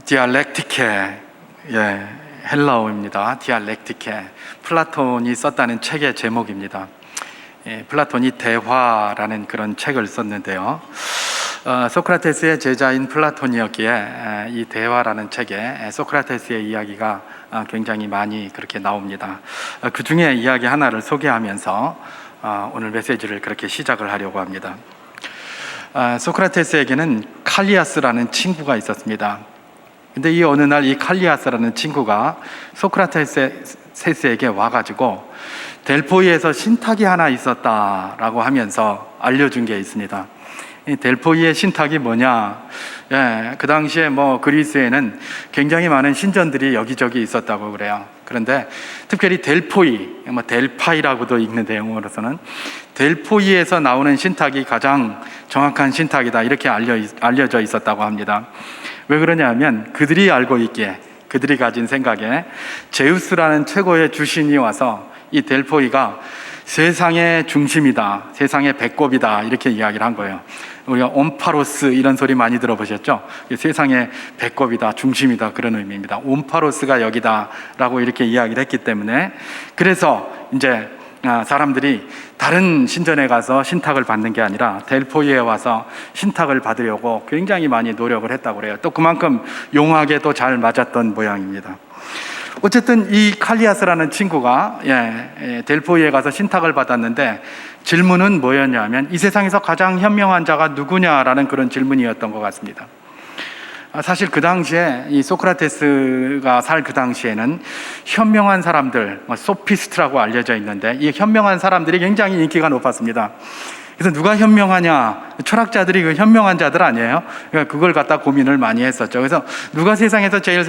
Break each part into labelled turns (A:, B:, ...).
A: 디알렉티케, 헬라어입니다. 디알렉티케, 플라톤이 썼다는 책의 제목입니다. 플라톤이 대화라는 그런 책을 썼는데요. 소크라테스의 제자인 플라톤이었기에 이 대화라는 책에 소크라테스의 이야기가 굉장히 많이 그렇게 나옵니다. 그 중에 이야기 하나를 소개하면서 오늘 메시지를 그렇게 시작을 하려고 합니다. 소크라테스에게는 칼리아스라는 친구가 있었습니다. 근데 이 어느 날 이 칼리아스라는 친구가 소크라테스에게 와가지고 델포이에서 신탁이 하나 있었다라고 하면서 알려준 게 있습니다. 이 델포이의 신탁이 뭐냐? 그 당시에 그리스에는 굉장히 많은 신전들이 여기저기 있었다고 그래요. 그런데 특별히 델포이, 델파이라고도 읽는데 영어로서는 델포이에서 나오는 신탁이 가장 정확한 신탁이다 이렇게 알려져 있었다고 합니다. 왜 그러냐면 그들이 알고 있기에, 그들이 가진 생각에 제우스라는 최고의 주신이 와서 이 델포이가 세상의 중심이다, 세상의 배꼽이다 이렇게 이야기를 한 거예요. 우리가 옴파로스 이런 소리 많이 들어보셨죠? 세상의 배꼽이다, 중심이다 그런 의미입니다. 옴파로스가 여기다 라고 이렇게 이야기를 했기 때문에, 그래서 이제 사람들이 다른 신전에 가서 신탁을 받는 게 아니라 델포이에 와서 신탁을 받으려고 굉장히 많이 노력을 했다고 그래요. 또 그만큼 용하게도 잘 맞았던 모양입니다. 어쨌든 이 칼리아스라는 친구가 델포이에 가서 신탁을 받았는데 질문은 뭐였냐면 이 세상에서 가장 현명한 자가 누구냐라는 그런 질문이었던 것 같습니다. 사실 그 당시에 이 소크라테스가 살 그 당시에는 현명한 사람들, 소피스트라고 알려져 있는데 이 현명한 사람들이 굉장히 인기가 높았습니다. 그래서 누가 현명하냐? 철학자들이 그 현명한 자들 아니에요? 그러니까 그걸 갖다 고민을 많이 했었죠. 그래서 누가 세상에서 제일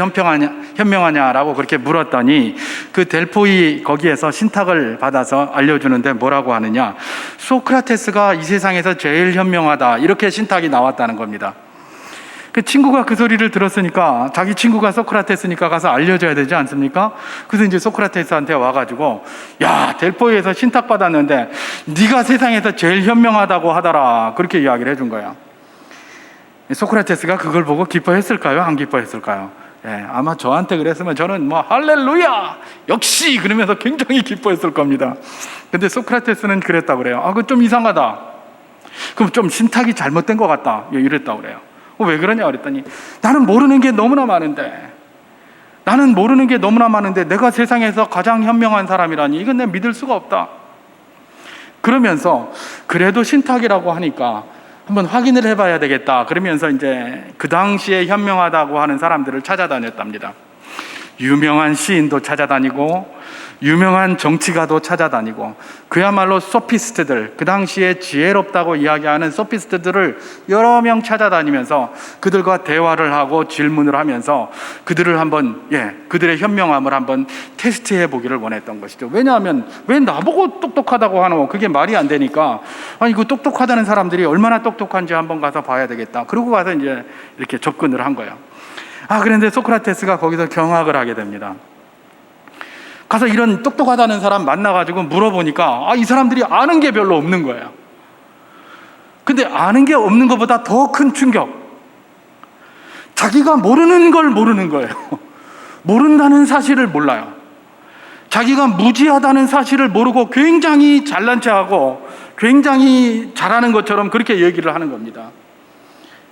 A: 현명하냐라고 그렇게 물었더니 그 델포이 거기에서 신탁을 받아서 알려주는데 뭐라고 하느냐? 소크라테스가 이 세상에서 제일 현명하다 이렇게 신탁이 나왔다는 겁니다. 그 친구가 그 소리를 들었으니까 자기 친구가 소크라테스니까 가서 알려줘야 되지 않습니까? 그래서 이제 소크라테스한테 와가지고 야, 델포이에서 신탁 받았는데 네가 세상에서 제일 현명하다고 하더라 그렇게 이야기를 해준 거야. 소크라테스가 그걸 보고 기뻐했을까요? 안 기뻐했을까요? 아마 저한테 그랬으면 저는 할렐루야 역시 그러면서 굉장히 기뻐했을 겁니다. 근데 소크라테스는 그랬다고 그래요. 그거 좀 이상하다, 그럼 좀 신탁이 잘못된 것 같다 이랬다고 그래요. 왜 그러냐 그랬더니 나는 모르는 게 너무나 많은데 내가 세상에서 가장 현명한 사람이라니 이건 내가 믿을 수가 없다. 그러면서 그래도 신탁이라고 하니까 한번 확인을 해봐야 되겠다 그러면서 이제 그 당시에 현명하다고 하는 사람들을 찾아다녔답니다. 유명한 시인도 찾아다니고 유명한 정치가도 찾아다니고 그야말로 소피스트들, 그 당시에 지혜롭다고 이야기하는 소피스트들을 여러 명 찾아다니면서 그들과 대화를 하고 질문을 하면서 그들을 한번 그들의 현명함을 한번 테스트해 보기를 원했던 것이죠. 왜냐하면 왜 나보고 똑똑하다고 하노? 그게 말이 안 되니까 그 똑똑하다는 사람들이 얼마나 똑똑한지 한번 가서 봐야 되겠다. 그러고 가서 이제 이렇게 접근을 한 거예요. 그런데 소크라테스가 거기서 경악을 하게 됩니다. 가서 이런 똑똑하다는 사람 만나가지고 물어보니까 이 사람들이 아는 게 별로 없는 거예요. 근데 아는 게 없는 것보다 더 큰 충격, 자기가 모르는 걸 모르는 거예요. 모른다는 사실을 몰라요. 자기가 무지하다는 사실을 모르고 굉장히 잘난 체하고 굉장히 잘하는 것처럼 그렇게 얘기를 하는 겁니다.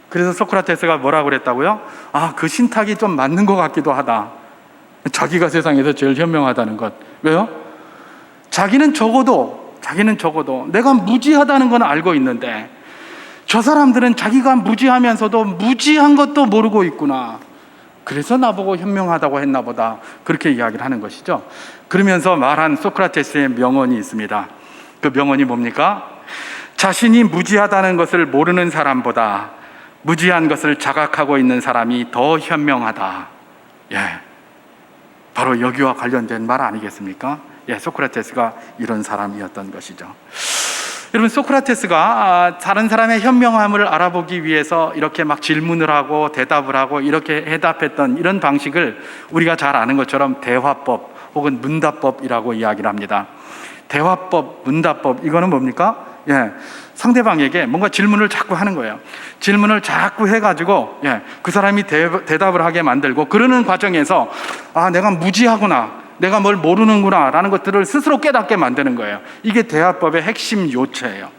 A: 그래서 소크라테스가 뭐라고 그랬다고요? 그 신탁이 좀 맞는 것 같기도 하다. 자기가 세상에서 제일 현명하다는 것. 왜요? 자기는 적어도 내가 무지하다는 건 알고 있는데 저 사람들은 자기가 무지하면서도 무지한 것도 모르고 있구나. 그래서 나보고 현명하다고 했나 보다. 그렇게 이야기를 하는 것이죠. 그러면서 말한 소크라테스의 명언이 있습니다. 그 명언이 뭡니까? 자신이 무지하다는 것을 모르는 사람보다 무지한 것을 자각하고 있는 사람이 더 현명하다. 바로 여기와 관련된 말 아니겠습니까? 소크라테스가 이런 사람이었던 것이죠. 여러분, 소크라테스가 다른 사람의 현명함을 알아보기 위해서 이렇게 막 질문을 하고 대답을 하고 이렇게 해답했던 이런 방식을 우리가 잘 아는 것처럼 대화법 혹은 문답법이라고 이야기를 합니다. 대화법, 문답법, 이거는 뭡니까? 상대방에게 뭔가 질문을 자꾸 하는 거예요. 질문을 자꾸 해가지고 그 사람이 대답을 하게 만들고, 그러는 과정에서 내가 무지하구나, 내가 뭘 모르는구나 라는 것들을 스스로 깨닫게 만드는 거예요. 이게 대화법의 핵심 요체예요.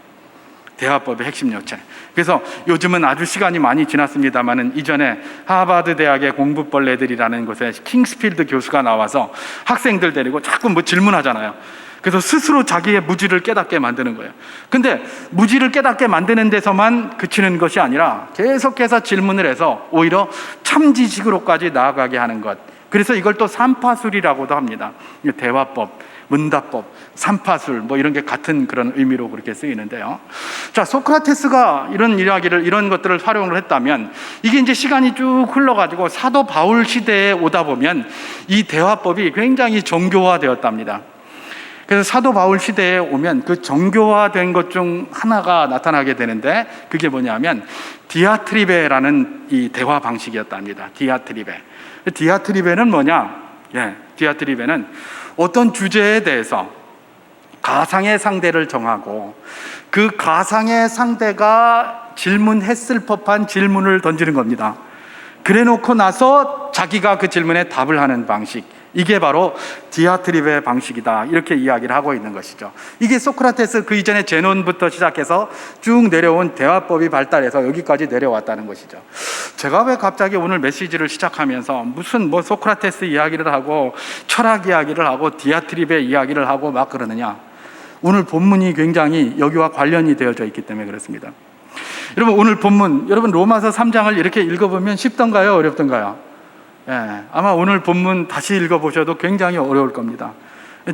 A: 대화법의 핵심 요체. 그래서 요즘은 아주 시간이 많이 지났습니다만은, 이전에 하버드 대학의 공부벌레들이라는 곳에 킹스필드 교수가 나와서 학생들 데리고 자꾸 뭐 질문하잖아요. 그래서 스스로 자기의 무지를 깨닫게 만드는 거예요. 근데 무지를 깨닫게 만드는 데서만 그치는 것이 아니라 계속해서 질문을 해서 오히려 참지식으로까지 나아가게 하는 것. 그래서 이걸 또 삼파술이라고도 합니다. 대화법, 문답법, 삼파술 뭐 이런 게 같은 그런 의미로 그렇게 쓰이는데요. 자, 소크라테스가 이런 것들을 활용을 했다면, 이게 이제 시간이 쭉 흘러가지고 사도 바울 시대에 오다 보면 이 대화법이 굉장히 정교화되었답니다. 그래서 사도 바울 시대에 오면 그 정교화된 것 중 하나가 나타나게 되는데, 그게 뭐냐면 디아트리베라는 이 대화 방식이었답니다. 디아트리베는 뭐냐? 디아트리베는 어떤 주제에 대해서 가상의 상대를 정하고, 그 가상의 상대가 질문했을 법한 질문을 던지는 겁니다. 그래 놓고 나서 자기가 그 질문에 답을 하는 방식, 이게 바로 디아트리베 방식이다, 이렇게 이야기를 하고 있는 것이죠. 이게 소크라테스 그 이전에 제논부터 시작해서 쭉 내려온 대화법이 발달해서 여기까지 내려왔다는 것이죠. 제가 왜 갑자기 오늘 메시지를 시작하면서 무슨 뭐 소크라테스 이야기를 하고 철학 이야기를 하고 디아트리베 이야기를 하고 막 그러느냐? 오늘 본문이 굉장히 여기와 관련이 되어져 있기 때문에 그렇습니다. 여러분, 오늘 본문, 여러분 로마서 3장을 이렇게 읽어보면 쉽던가요? 어렵던가요? 아마 오늘 본문 다시 읽어보셔도 굉장히 어려울 겁니다.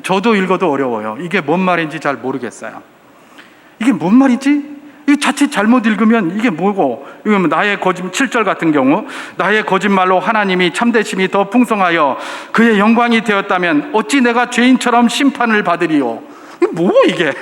A: 저도 읽어도 어려워요. 이게 뭔 말인지 잘 모르겠어요. 이게 뭔 말이지? 이게 자칫 잘못 읽으면 이게 뭐고, 이건 나의 7절 같은 경우, 나의 거짓말로 하나님이 참되심이 더 풍성하여 그의 영광이 되었다면 어찌 내가 죄인처럼 심판을 받으리요? 이게 뭐고 이게?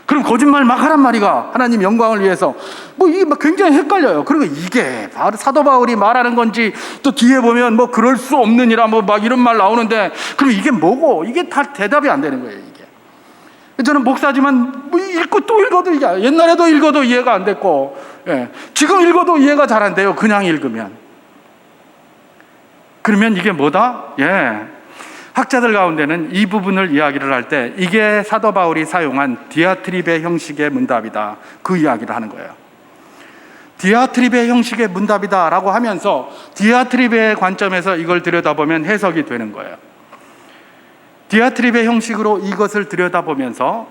A: 그럼 거짓말 막 하란 말이가, 하나님 영광을 위해서. 뭐 이게 막 굉장히 헷갈려요. 그리고 이게 사도 바울이 말하는 건지, 또 뒤에 보면 뭐 그럴 수 없느니라 뭐 막 이런 말 나오는데, 그럼 이게 뭐고? 이게 다 대답이 안 되는 거예요, 이게. 저는 목사지만 뭐 읽고 또 읽어도 이게, 옛날에도 읽어도 이해가 안 됐고, 지금 읽어도 이해가 잘 안 돼요, 그냥 읽으면. 그러면 이게 뭐다? 학자들 가운데는 이 부분을 이야기를 할 때 이게 사도 바울이 사용한 디아트리베 형식의 문답이다, 그 이야기를 하는 거예요. 디아트리베 형식의 문답이다 라고 하면서 디아트리베의 관점에서 이걸 들여다보면 해석이 되는 거예요. 디아트리베 형식으로 이것을 들여다보면서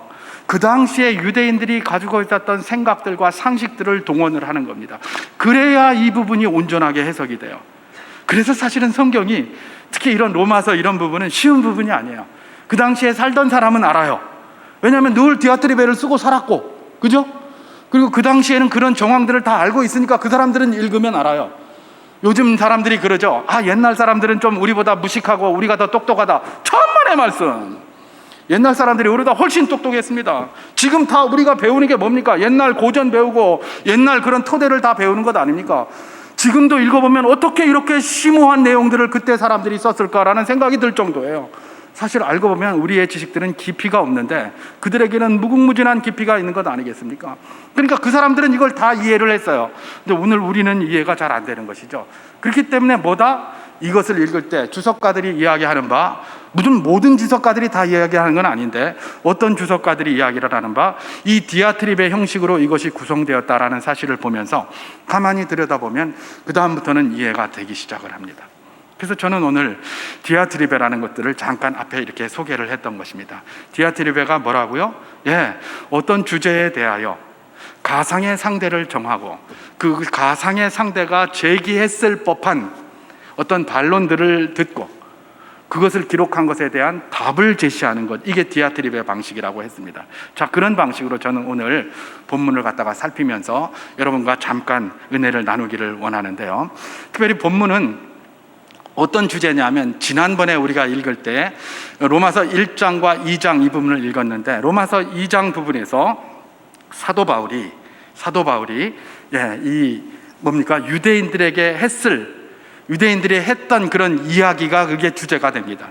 A: 그 당시에 유대인들이 가지고 있었던 생각들과 상식들을 동원을 하는 겁니다. 그래야 이 부분이 온전하게 해석이 돼요. 그래서 사실은 성경이 특히 이런 로마서 이런 부분은 쉬운 부분이 아니에요. 그 당시에 살던 사람은 알아요. 왜냐하면 늘 디아트리베를 쓰고 살았고, 그죠? 그리고 그 당시에는 그런 정황들을 다 알고 있으니까 그 사람들은 읽으면 알아요. 요즘 사람들이 그러죠. 옛날 사람들은 좀 우리보다 무식하고 우리가 더 똑똑하다. 천만의 말씀. 옛날 사람들이 우리보다 훨씬 똑똑했습니다. 지금 다 우리가 배우는 게 뭡니까? 옛날 고전 배우고 옛날 그런 토대를 다 배우는 것 아닙니까? 지금도 읽어보면 어떻게 이렇게 심오한 내용들을 그때 사람들이 썼을까라는 생각이 들 정도예요. 사실 알고 보면 우리의 지식들은 깊이가 없는데 그들에게는 무궁무진한 깊이가 있는 것 아니겠습니까? 그러니까 그 사람들은 이걸 다 이해를 했어요. 근데 오늘 우리는 이해가 잘 안 되는 것이죠. 그렇기 때문에 이것을 읽을 때 주석가들이 이야기하는 바, 모든 주석가들이 다 이야기하는 건 아닌데 어떤 주석가들이 이야기를 하는 바, 이 디아트리베 형식으로 이것이 구성되었다라는 사실을 보면서 가만히 들여다보면 그 다음부터는 이해가 되기 시작을 합니다. 그래서 저는 오늘 디아트리베라는 것들을 잠깐 앞에 이렇게 소개를 했던 것입니다. 디아트리베가 뭐라고요? 어떤 주제에 대하여 가상의 상대를 정하고 그 가상의 상대가 제기했을 법한 어떤 반론들을 듣고 그것을 기록한 것에 대한 답을 제시하는 것, 이게 디아트리베 방식이라고 했습니다. 자, 그런 방식으로 저는 오늘 본문을 갖다가 살피면서 여러분과 잠깐 은혜를 나누기를 원하는데요. 특별히 본문은 어떤 주제냐면, 지난번에 우리가 읽을 때 로마서 1장과 2장 이 부분을 읽었는데, 로마서 2장 부분에서 사도 바울이 유대인들이 했던 그런 이야기가 그게 주제가 됩니다.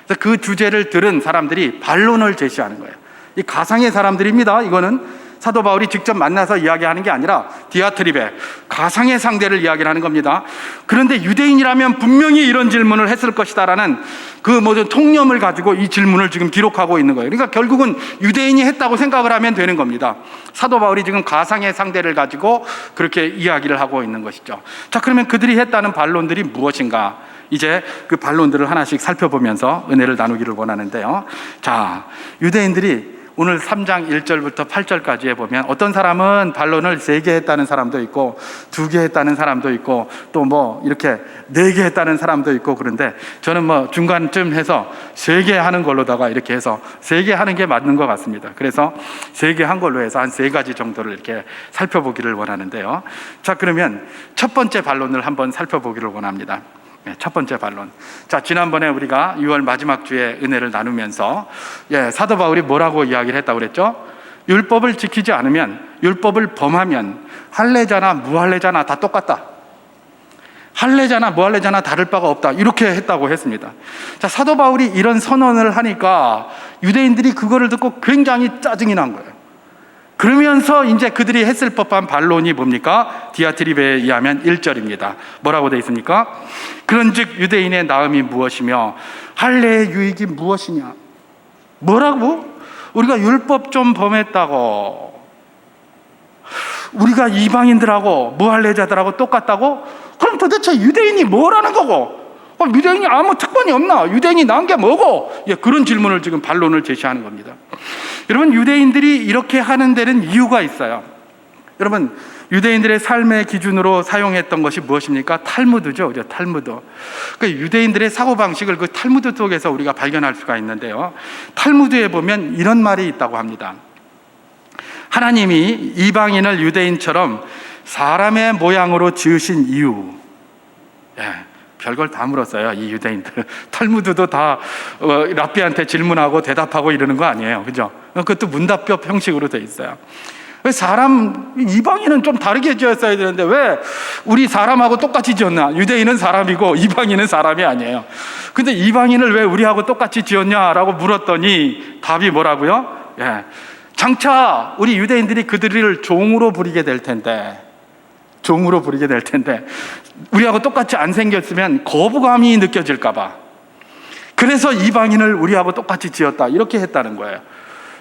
A: 그래서 그 주제를 들은 사람들이 반론을 제시하는 거예요. 이 가상의 사람들입니다. 이거는 사도 바울이 직접 만나서 이야기하는 게 아니라 디아트리베, 가상의 상대를 이야기하는 겁니다. 그런데 유대인이라면 분명히 이런 질문을 했을 것이다라는 그 모든 통념을 가지고 이 질문을 지금 기록하고 있는 거예요. 그러니까 결국은 유대인이 했다고 생각을 하면 되는 겁니다. 사도 바울이 지금 가상의 상대를 가지고 그렇게 이야기를 하고 있는 것이죠. 자, 그러면 그들이 했다는 반론들이 무엇인가? 이제 그 반론들을 하나씩 살펴보면서 은혜를 나누기를 원하는데요. 자, 유대인들이 오늘 3장 1절부터 8절까지에 보면 어떤 사람은 반론을 3개 했다는 사람도 있고 2개 했다는 사람도 있고 또 뭐 이렇게 4개 했다는 사람도 있고, 그런데 저는 뭐 중간쯤 해서 3개 하는 걸로다가 이렇게 해서 3개 하는 게 맞는 것 같습니다. 그래서 3개 한 걸로 해서 한 3가지 정도를 이렇게 살펴보기를 원하는데요. 자, 그러면 첫 번째 반론을 한번 살펴보기를 원합니다. 첫 번째 반론. 자, 지난번에 우리가 6월 마지막 주에 은혜를 나누면서 사도 바울이 뭐라고 이야기를 했다고 그랬죠? 율법을 지키지 않으면, 율법을 범하면 할례자나 무할례자나 다 똑같다. 할례자나 무할례자나 다를 바가 없다. 이렇게 했다고 했습니다. 자, 사도 바울이 이런 선언을 하니까 유대인들이 그거를 듣고 굉장히 짜증이 난 거예요. 그러면서 이제 그들이 했을 법한 반론이 뭡니까? 디아트리베에 의하면 1절입니다. 뭐라고 되어 있습니까? 그런즉 유대인의 나음이 무엇이며 할례의 유익이 무엇이냐? 뭐라고? 우리가 율법 좀 범했다고, 우리가 이방인들하고 무할례자들하고 똑같다고? 그럼 도대체 유대인이 뭐라는 거고? 유대인이 아무 특권이 없나? 유대인이 나은 게 뭐고? 그런 질문을 지금 반론을 제시하는 겁니다. 여러분, 유대인들이 이렇게 하는 데는 이유가 있어요. 여러분, 유대인들의 삶의 기준으로 사용했던 것이 무엇입니까? 탈무드죠. 탈무드. 그러니까 유대인들의 사고방식을 그 탈무드 속에서 우리가 발견할 수가 있는데요. 탈무드에 보면 이런 말이 있다고 합니다. 하나님이 이방인을 유대인처럼 사람의 모양으로 지으신 이유. 별걸 다 물었어요, 이 유대인들. 탈무드도 다 랍비한테 질문하고 대답하고 이러는 거 아니에요, 그죠? 그것도 문답법 형식으로 돼 있어요. 왜 이방인은 좀 다르게 지었어야 되는데 왜 우리 사람하고 똑같이 지었나? 유대인은 사람이고 이방인은 사람이 아니에요. 근데 이방인을 왜 우리하고 똑같이 지었냐라고 물었더니 답이 뭐라고요? 장차 우리 유대인들이 그들을 종으로 부리게 될 텐데, 우리하고 똑같이 안 생겼으면 거부감이 느껴질까 봐, 그래서 이방인을 우리하고 똑같이 지었다, 이렇게 했다는 거예요.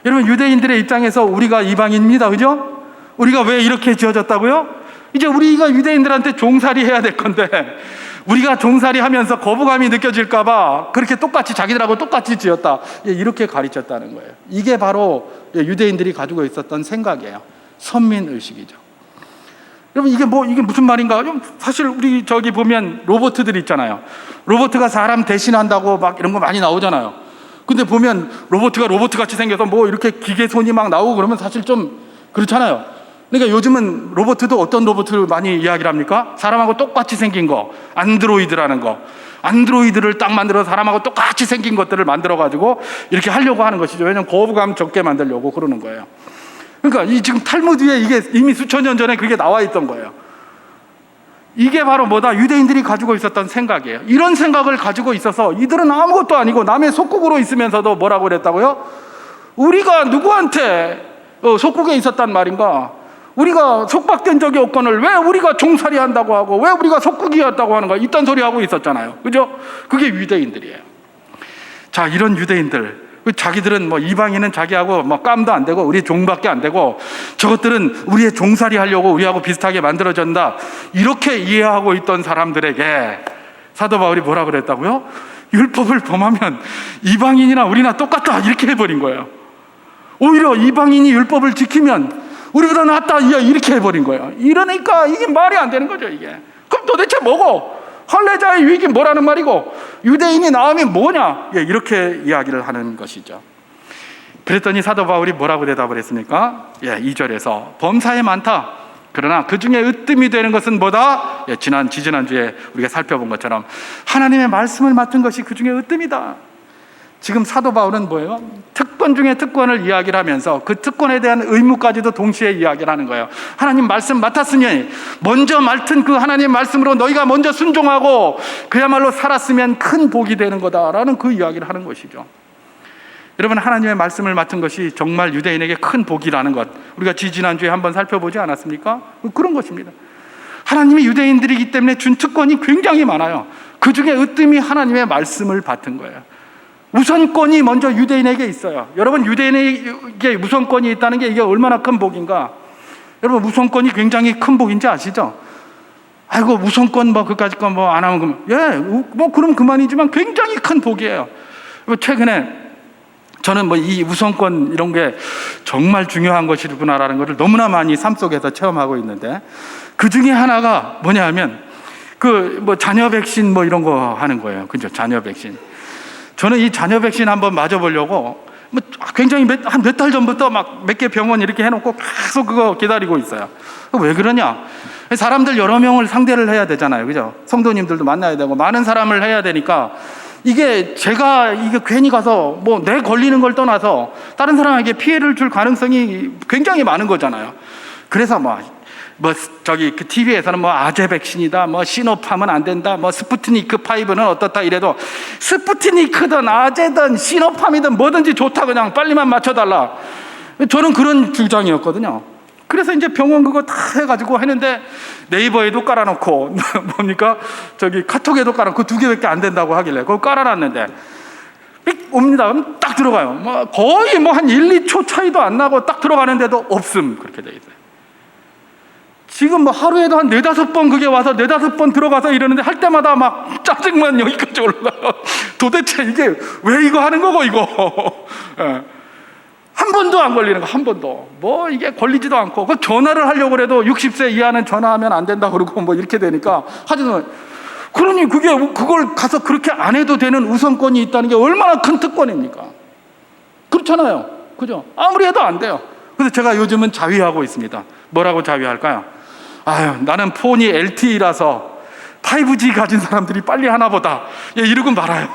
A: 여러분, 유대인들의 입장에서 우리가 이방인입니다, 그죠? 우리가 왜 이렇게 지어졌다고요? 이제 우리가 유대인들한테 종살이 해야 될 건데 우리가 종살이 하면서 거부감이 느껴질까 봐 그렇게 똑같이, 자기들하고 똑같이 지었다, 이렇게 가르쳤다는 거예요. 이게 바로 유대인들이 가지고 있었던 생각이에요. 선민의식이죠. 여러분, 이게 무슨 말인가? 사실 우리 저기 보면 로봇들 있잖아요. 로봇가 사람 대신한다고 막 이런 거 많이 나오잖아요. 근데 보면 로봇가 로봇같이 생겨서 뭐 이렇게 기계 손이 막 나오고 그러면 사실 좀 그렇잖아요. 그러니까 요즘은 로봇도 어떤 로봇을 많이 이야기를 합니까? 사람하고 똑같이 생긴 거, 안드로이드라는 거. 안드로이드를 딱 만들어서 사람하고 똑같이 생긴 것들을 만들어가지고 이렇게 하려고 하는 것이죠. 왜냐면 거부감 적게 만들려고 그러는 거예요. 그러니까 지금 탈무드에 이게 이미 수천 년 전에 그게 나와 있던 거예요. 이게 바로 뭐다? 유대인들이 가지고 있었던 생각이에요. 이런 생각을 가지고 있어서 이들은 아무것도 아니고 남의 속국으로 있으면서도 뭐라고 그랬다고요? 우리가 누구한테 속국에 있었단 말인가? 우리가 속박된 적이 없거늘 왜 우리가 종살이 한다고 하고 왜 우리가 속국이었다고 하는 거야? 이딴 소리 하고 있었잖아요, 그죠? 그게 유대인들이에요. 자, 이런 유대인들, 자기들은 뭐 이방인은 자기하고 뭐 깜도 안 되고 우리 종밖에 안 되고 저것들은 우리의 종살이 하려고 우리하고 비슷하게 만들어졌다, 이렇게 이해하고 있던 사람들에게 사도 바울이 뭐라 그랬다고요? 율법을 범하면 이방인이나 우리나 똑같다, 이렇게 해버린 거예요. 오히려 이방인이 율법을 지키면 우리보다 낫다, 이렇게 해버린 거예요. 이러니까 이게 말이 안 되는 거죠, 이게. 그럼 도대체 뭐고? 할례자의 유익이 뭐라는 말이고 유대인이 나음이 뭐냐? 이렇게 이야기를 하는 것이죠. 그랬더니 사도 바울이 뭐라고 대답을 했습니까? 2절에서 범사에 많다. 그러나 그 중에 으뜸이 되는 것은 뭐다? 지지난주에 우리가 살펴본 것처럼 하나님의 말씀을 맡은 것이 그 중에 으뜸이다. 지금 사도 바울은 뭐예요? 특권 중에 특권을 이야기를 하면서 그 특권에 대한 의무까지도 동시에 이야기를 하는 거예요. 하나님 말씀 맡았으니 먼저 맡은 그 하나님 말씀으로 너희가 먼저 순종하고 그야말로 살았으면 큰 복이 되는 거다라는 그 이야기를 하는 것이죠. 여러분, 하나님의 말씀을 맡은 것이 정말 유대인에게 큰 복이라는 것, 우리가 지난주에 한번 살펴보지 않았습니까? 그런 것입니다. 하나님이 유대인들이기 때문에 준 특권이 굉장히 많아요. 그 중에 으뜸이 하나님의 말씀을 받은 거예요. 우선권이 먼저 유대인에게 있어요. 여러분, 유대인에게 우선권이 있다는 게 이게 얼마나 큰 복인가? 여러분, 우선권이 굉장히 큰 복인지 아시죠? 아이고, 우선권 그까짓 거 안 하면 그럼 그만이지만 굉장히 큰 복이에요. 최근에 저는 이 우선권 이런 게 정말 중요한 것이구나라는 것을 너무나 많이 삶 속에서 체험하고 있는데, 그 중에 하나가 뭐냐면 자녀 백신 이런 거 하는 거예요. 그죠? 자녀 백신. 저는 이 자녀 백신 한번 맞아보려고 굉장히 한 몇 달 전부터 몇 개 병원 이렇게 해놓고 계속 그거 기다리고 있어요. 왜 그러냐? 사람들 여러 명을 상대를 해야 되잖아요. 그죠? 성도님들도 만나야 되고 많은 사람을 해야 되니까 이게 괜히 가서 내 걸리는 걸 떠나서 다른 사람에게 피해를 줄 가능성이 굉장히 많은 거잖아요. 그래서 그 TV에서는 아재 백신이다, 시노팜은 안 된다, 스푸트니크 5는 어떻다 이래도 스푸트니크든 아재든 시노팜이든 뭐든지 좋다, 그냥 빨리만 맞춰달라. 저는 그런 주장이었거든요. 그래서 이제 병원 그거 다 해가지고 했는데 네이버에도 깔아놓고 카톡에도 깔아놓고 2개밖에 안 된다고 하길래 그거 깔아놨는데 옵니다. 그럼 딱 들어가요. 거의 한 1, 2초 차이도 안 나고 딱 들어가는데도 없음, 그렇게 돼 있어요. 지금 하루에도 한 4-5번 그게 와서 4-5번 들어가서 이러는데 할 때마다 짜증만 여기까지 올라가요. 도대체 이게 왜 이거 하는 거고, 이거. 한 번도 안 걸리는 거, 한 번도. 이게 걸리지도 않고. 전화를 하려고 해도 60세 이하는 전화하면 안 된다 그러고 이렇게 되니까 하지만, 그러니 그걸 가서 그렇게 안 해도 되는 우선권이 있다는 게 얼마나 큰 특권입니까? 그렇잖아요. 그죠? 아무리 해도 안 돼요. 그래서 제가 요즘은 자위하고 있습니다. 뭐라고 자위할까요? 나는 폰이 LTE라서 5G 가진 사람들이 빨리 하나 보다. 이러고 말아요.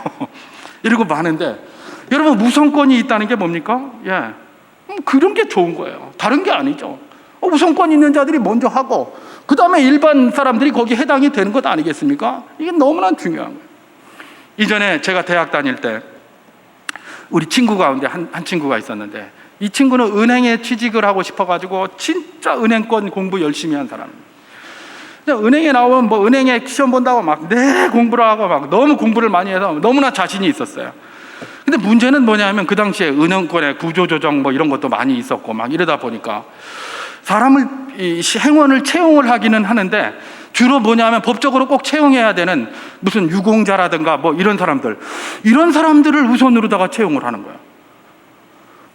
A: 이러고 마는데, 여러분, 우선권이 있다는 게 뭡니까? 그런 게 좋은 거예요. 다른 게 아니죠. 우선권 있는 자들이 먼저 하고 그 다음에 일반 사람들이 거기에 해당이 되는 것 아니겠습니까? 이게 너무나 중요한 거예요. 이전에 제가 대학 다닐 때 우리 친구 가운데 한 친구가 있었는데, 이 친구는 은행에 취직을 하고 싶어가지고 진짜 은행권 공부 열심히 한 사람입니다. 은행에 나오면 은행에 시험 본다고 공부를 하고 너무 공부를 많이 해서 너무나 자신이 있었어요. 근데 문제는 뭐냐면 그 당시에 은행권의 구조조정 이런 것도 많이 있었고 이러다 보니까 사람을 행원을 채용을 하기는 하는데, 주로 뭐냐면 법적으로 꼭 채용해야 되는 무슨 유공자라든가 이런 사람들을 우선으로다가 채용을 하는 거예요.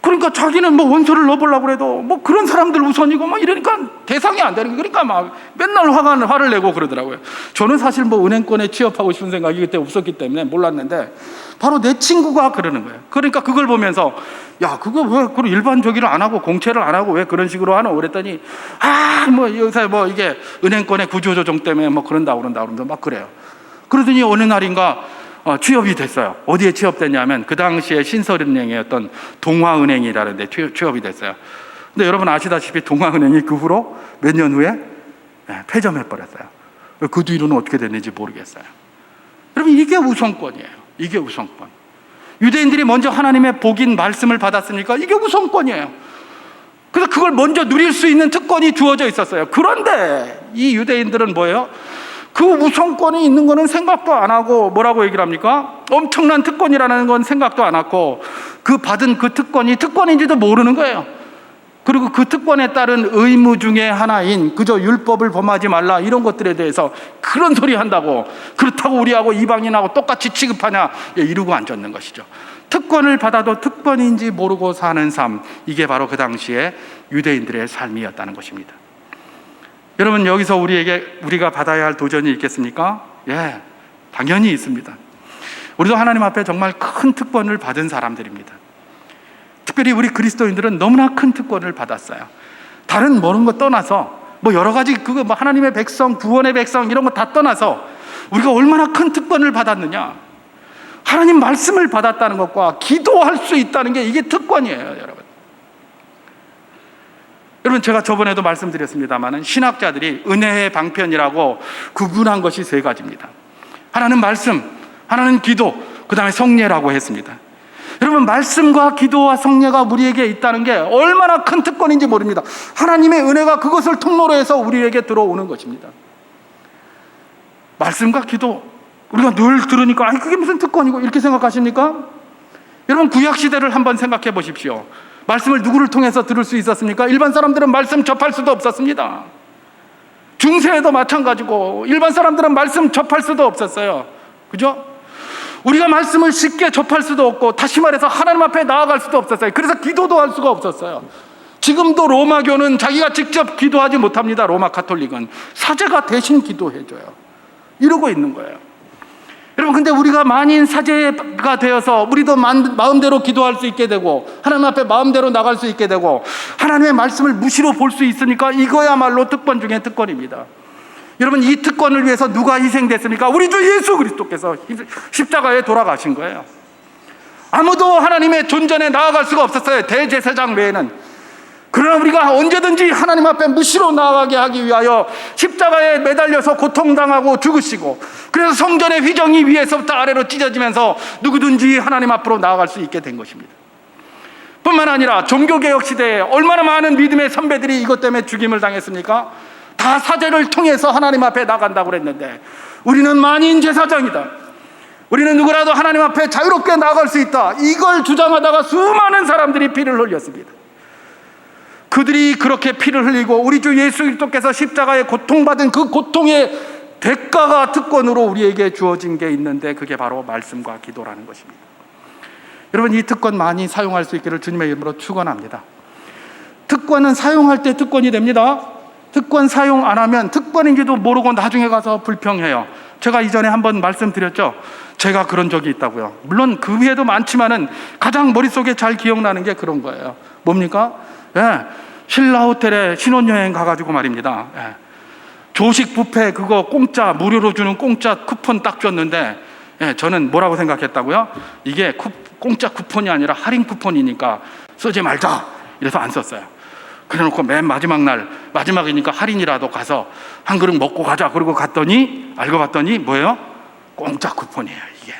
A: 그러니까 자기는 원서를 넣어보려고 해도 그런 사람들 우선이고 이러니까 대상이 안 되는 거예요. 그러니까 맨날 화를 내고 그러더라고요. 저는 사실 은행권에 취업하고 싶은 생각이 그때 없었기 때문에 몰랐는데, 바로 내 친구가 그러는 거예요. 그러니까 그걸 보면서 그거 왜 일반적으로 안 하고 공채를 안 하고 왜 그런 식으로 하노? 그랬더니 요새 이게 은행권의 구조조정 때문에 그런다 그래요. 그러더니 어느 날인가 취업이 됐어요. 어디에 취업됐냐면 그 당시에 신설은행이었던 동화은행이라는 데 취업이 됐어요. 근데 여러분 아시다시피 동화은행이 그 후로 몇 년 후에 폐점해버렸어요. 그 뒤로는 어떻게 됐는지 모르겠어요. 여러분, 이게 우선권이에요. 이게 우선권. 유대인들이 먼저 하나님의 복인 말씀을 받았으니까 이게 우선권이에요. 그래서 그걸 먼저 누릴 수 있는 특권이 주어져 있었어요. 그런데 이 유대인들은 뭐예요? 그 우선권이 있는 거는 생각도 안 하고 뭐라고 얘기를 합니까? 엄청난 특권이라는 건 생각도 안 하고 받은 그 특권이 특권인지도 모르는 거예요. 그리고 그 특권에 따른 의무 중에 하나인 그저 율법을 범하지 말라 이런 것들에 대해서 그런 소리 한다고, 그렇다고 우리하고 이방인하고 똑같이 취급하냐, 이러고 앉았는 것이죠. 특권을 받아도 특권인지 모르고 사는 삶, 이게 바로 그 당시에 유대인들의 삶이었다는 것입니다. 여러분, 여기서 우리가 받아야 할 도전이 있겠습니까? 당연히 있습니다. 우리도 하나님 앞에 정말 큰 특권을 받은 사람들입니다. 특별히 우리 그리스도인들은 너무나 큰 특권을 받았어요. 다른 모든 거 떠나서 여러 가지 하나님의 백성, 구원의 백성 이런 거 다 떠나서 우리가 얼마나 큰 특권을 받았느냐, 하나님 말씀을 받았다는 것과 기도할 수 있다는 게 이게 특권이에요. 여러분, 제가 저번에도 말씀드렸습니다만 신학자들이 은혜의 방편이라고 구분한 것이 3가지입니다. 하나는 말씀, 하나는 기도, 그 다음에 성례라고 했습니다. 여러분, 말씀과 기도와 성례가 우리에게 있다는 게 얼마나 큰 특권인지 모릅니다. 하나님의 은혜가 그것을 통로로 해서 우리에게 들어오는 것입니다. 말씀과 기도, 우리가 늘 들으니까 아니 그게 무슨 특권이고 이렇게 생각하십니까? 여러분, 구약시대를 한번 생각해 보십시오. 말씀을 누구를 통해서 들을 수 있었습니까? 일반 사람들은 말씀 접할 수도 없었습니다. 중세에도 마찬가지고 일반 사람들은 말씀 접할 수도 없었어요. 그죠? 우리가 말씀을 쉽게 접할 수도 없고, 다시 말해서 하나님 앞에 나아갈 수도 없었어요. 그래서 기도도 할 수가 없었어요. 지금도 로마교는 자기가 직접 기도하지 못합니다. 로마 가톨릭은 사제가 대신 기도해줘요. 이러고 있는 거예요. 여러분, 근데 우리가 만인 사제가 되어서 우리도 마음대로 기도할 수 있게 되고 하나님 앞에 마음대로 나갈 수 있게 되고 하나님의 말씀을 무시로 볼 수 있으니까 이거야말로 특권 중에 특권입니다. 여러분, 이 특권을 위해서 누가 희생됐습니까? 우리 주 예수 그리스도께서 십자가에 돌아가신 거예요. 아무도 하나님의 존전에 나아갈 수가 없었어요, 대제사장 외에는. 그러나 우리가 언제든지 하나님 앞에 무시로 나아가게 하기 위하여 십자가에 매달려서 고통당하고 죽으시고, 그래서 성전의 휘정이 위에서부터 아래로 찢어지면서 누구든지 하나님 앞으로 나아갈 수 있게 된 것입니다. 뿐만 아니라 종교개혁 시대에 얼마나 많은 믿음의 선배들이 이것 때문에 죽임을 당했습니까? 다 사제를 통해서 하나님 앞에 나간다고 그랬는데, 우리는 만인 제사장이다, 우리는 누구라도 하나님 앞에 자유롭게 나아갈 수 있다, 이걸 주장하다가 수많은 사람들이 피를 흘렸습니다. 그들이 그렇게 피를 흘리고 우리 주 예수 그리스도께서 십자가에 고통받은 그 고통의 대가가 특권으로 우리에게 주어진 게 있는데, 그게 바로 말씀과 기도라는 것입니다. 여러분, 이 특권 많이 사용할 수 있기를 주님의 이름으로 축원합니다. 특권은 사용할 때 특권이 됩니다. 특권 사용 안 하면 특권인지도 모르고 나중에 가서 불평해요. 제가 이전에 한번 말씀드렸죠. 제가 그런 적이 있다고요. 물론 그 위에도 많지만은 가장 머릿속에 잘 기억나는 게 그런 거예요. 뭡니까? 신라 호텔에 신혼여행 가가지고 말입니다. 조식 뷔페 그거 공짜, 무료로 주는 공짜 쿠폰 딱 줬는데, 저는 뭐라고 생각했다고요? 이게 공짜 쿠폰이 아니라 할인 쿠폰이니까 쓰지 말자, 이래서 안 썼어요. 그래놓고 맨 마지막 날, 마지막이니까 할인이라도 가서 한 그릇 먹고 가자, 그러고 갔더니 알고 봤더니 뭐예요? 공짜 쿠폰이에요. 이게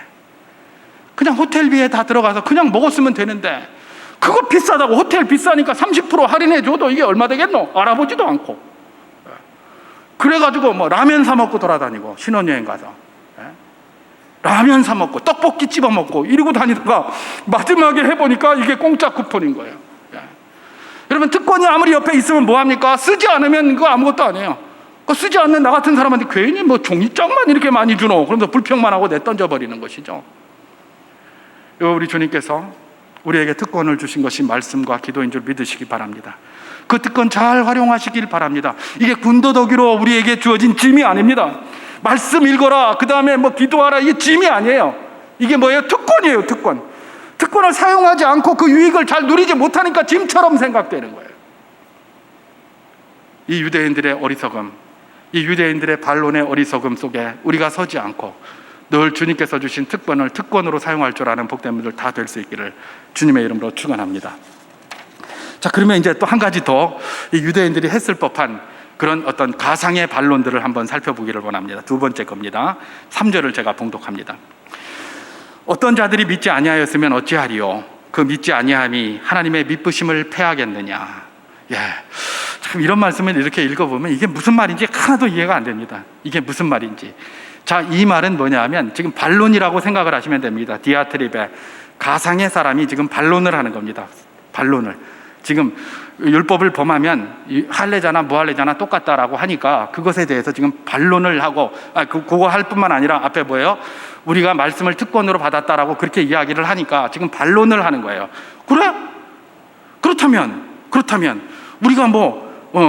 A: 그냥 호텔비에 다 들어가서 그냥 먹었으면 되는데, 그거 비싸다고, 호텔 비싸니까 30% 할인해 줘도 이게 얼마 되겠노? 알아보지도 않고. 그래가지고 뭐 라면 사 먹고 돌아다니고, 신혼여행 가서 라면 사 먹고 떡볶이 집어 먹고 이러고 다니다가 마지막에 해보니까 이게 공짜 쿠폰인 거예요. 여러분, 특권이 아무리 옆에 있으면 뭐합니까? 쓰지 않으면 그거 아무것도 안 해요. 그거 쓰지 않는 나 같은 사람한테 괜히 뭐 종이장만 이렇게 많이 주노, 그러면서 불평만 하고 내던져버리는 것이죠. 우리 주님께서 우리에게 특권을 주신 것이 말씀과 기도인 줄 믿으시기 바랍니다. 그 특권 잘 활용하시길 바랍니다. 이게 군더더기로 우리에게 주어진 짐이 아닙니다. 말씀 읽어라, 그 다음에 뭐 기도하라, 이게 짐이 아니에요. 이게 뭐예요? 특권이에요. 특권. 특권을 사용하지 않고 그 유익을 잘 누리지 못하니까 짐처럼 생각되는 거예요. 이 유대인들의 어리석음, 이 유대인들의 반론의 어리석음 속에 우리가 서지 않고 늘 주님께서 주신 특권을 특권으로 사용할 줄 아는 복된 분들 다 될 수 있기를 주님의 이름으로 축원합니다. 자, 그러면 이제 또 한 가지 더 이 유대인들이 했을 법한 그런 어떤 가상의 반론들을 한번 살펴보기를 원합니다. 두 번째 겁니다. 3절을 제가 봉독합니다. 어떤 자들이 믿지 아니하였으면 어찌하리요? 그 믿지 아니함이 하나님의 미쁘심을 패하겠느냐? 참 이런 말씀을 이렇게 읽어보면 이게 무슨 말인지 하나도 이해가 안 됩니다. 이게 무슨 말인지. 자, 이 말은 뭐냐 하면 지금 반론이라고 생각을 하시면 됩니다. 디아트립에 가상의 사람이 지금 반론을 하는 겁니다. 반론을. 지금 율법을 범하면 할례자나 무할례자나 똑같다라고 하니까 그것에 대해서 지금 반론을 하고, 그거 할 뿐만 아니라 앞에 뭐예요? 우리가 말씀을 특권으로 받았다라고 그렇게 이야기를 하니까 지금 반론을 하는 거예요. 그래? 그렇다면 우리가